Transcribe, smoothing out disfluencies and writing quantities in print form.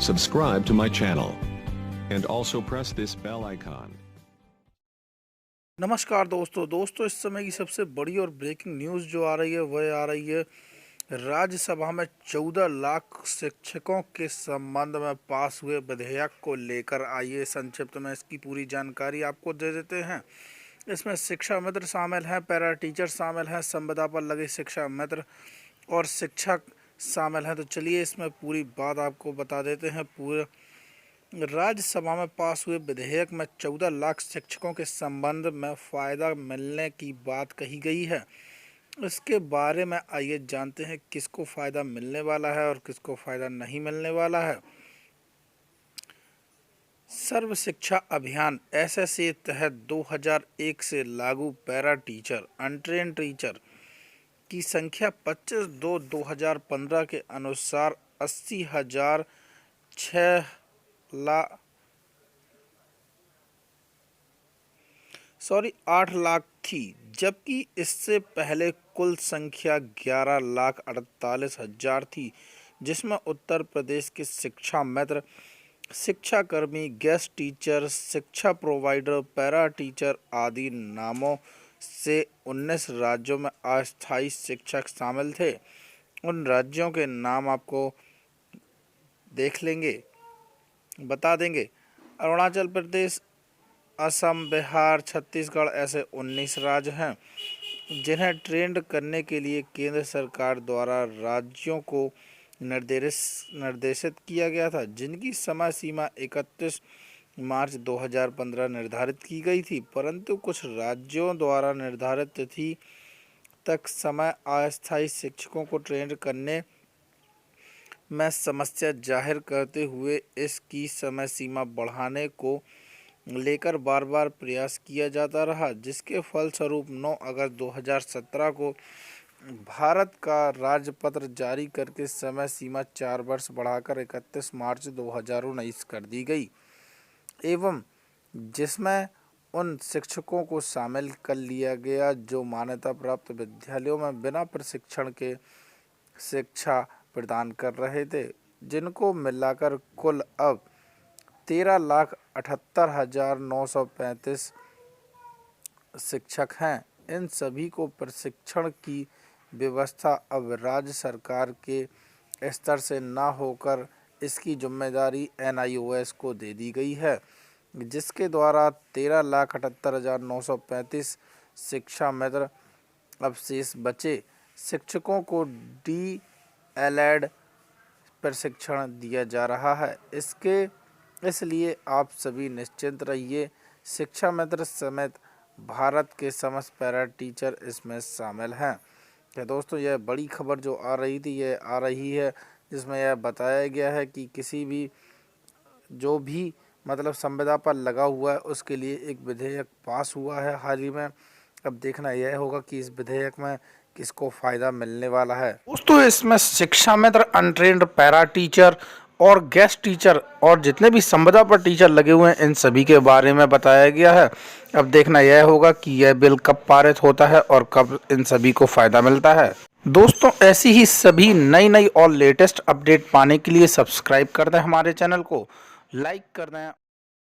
subscribe to my channel and also press this bell icon. नमस्कार दोस्तों, इस समय की सबसे बड़ी और ब्रेकिंग न्यूज़ जो आ रही है वह आ रही है राज्यसभा में 14 लाख शिक्षकों के संबंध में पास हुए विधेयक को लेकर। आइए संक्षिप्त में इसकी पूरी जानकारी आपको दे देते हैं। इसमें शिक्षा मित्र शामिल हैं, पैरा टीचर शामिल हैं, संविदा पर लगे शिक्षा मित्र और शिक्षक शामिल हैं। तो चलिए इसमें पूरी बात आपको बता देते हैं। पूरे राज्यसभा में पास हुए विधेयक में 14 लाख शिक्षकों के संबंध में फ़ायदा मिलने की बात कही गई है। इसके बारे में आइए जानते हैं किसको फ़ायदा मिलने वाला है और किसको फ़ायदा नहीं मिलने वाला है। सर्व शिक्षा अभियान एसएसए तहत 2001 से लागू पैरा टीचर अनट्रेन टीचर की संख्या 25/2/2015 के अनुसार 8 लाख थी, जबकि इससे पहले कुल संख्या 11,48,000 थी, जिसमें उत्तर प्रदेश के शिक्षा मित्र, शिक्षाकर्मी, गेस्ट टीचर, शिक्षा प्रोवाइडर, पैरा टीचर आदि नामों से 19 राज्यों में अस्थायी शिक्षक शामिल थे। उन राज्यों के नाम आपको देख लेंगे, बता देंगे। अरुणाचल प्रदेश, असम, बिहार, छत्तीसगढ़ ऐसे 19 राज्य हैं जिन्हें ट्रेंड करने के लिए केंद्र सरकार द्वारा राज्यों को निर्देशित किया गया था, जिनकी समय सीमा 31 मार्च 2015 निर्धारित की गई थी। परंतु कुछ राज्यों द्वारा निर्धारित तिथि तक समय अस्थायी शिक्षकों को ट्रेंड करने में समस्या जाहिर करते हुए इसकी समय सीमा बढ़ाने को लेकर बार बार प्रयास किया जाता रहा, जिसके फलस्वरूप 9 अगस्त 2017 को भारत का राजपत्र जारी करके समय सीमा 4 वर्ष बढ़ाकर 31 मार्च 2019 कर दी गई एवं जिसमें उन शिक्षकों को शामिल कर लिया गया जो मान्यता प्राप्त विद्यालयों में बिना प्रशिक्षण के शिक्षा प्रदान कर रहे थे, जिनको मिलाकर कुल अब 13,78,935 शिक्षक हैं। इन सभी को प्रशिक्षण की व्यवस्था अब राज्य सरकार के स्तर से न होकर इसकी जिम्मेदारी NIOS को दे दी गई है, जिसके द्वारा 13,78,935 शिक्षा मित्र अब शेष बचे शिक्षकों को DLED प्रशिक्षण दिया जा रहा है। इसलिए आप सभी निश्चिंत रहिए, शिक्षा मित्र समेत भारत के समस्त पैरा टीचर इसमें शामिल हैं। क्या दोस्तों, यह बड़ी खबर जो आ रही थी यह आ रही है, जिसमें यह बताया गया है कि किसी भी जो भी मतलब संविदा पर लगा हुआ है उसके लिए एक विधेयक पास हुआ है हाल ही में। अब देखना यह होगा कि इस विधेयक में किसको फ़ायदा मिलने वाला है। दोस्तों, इसमें शिक्षा मित्र, अनट्रेन्ड पैरा टीचर और गेस्ट टीचर और जितने भी संविदा पर टीचर लगे हुए हैं इन सभी के बारे में बताया गया है। अब देखना यह होगा कि यह बिल कब पारित होता है और कब इन सभी को फ़ायदा मिलता है। दोस्तों, ऐसी ही सभी नई और लेटेस्ट अपडेट पाने के लिए सब्सक्राइब कर दें, हमारे चैनल को लाइक कर दें।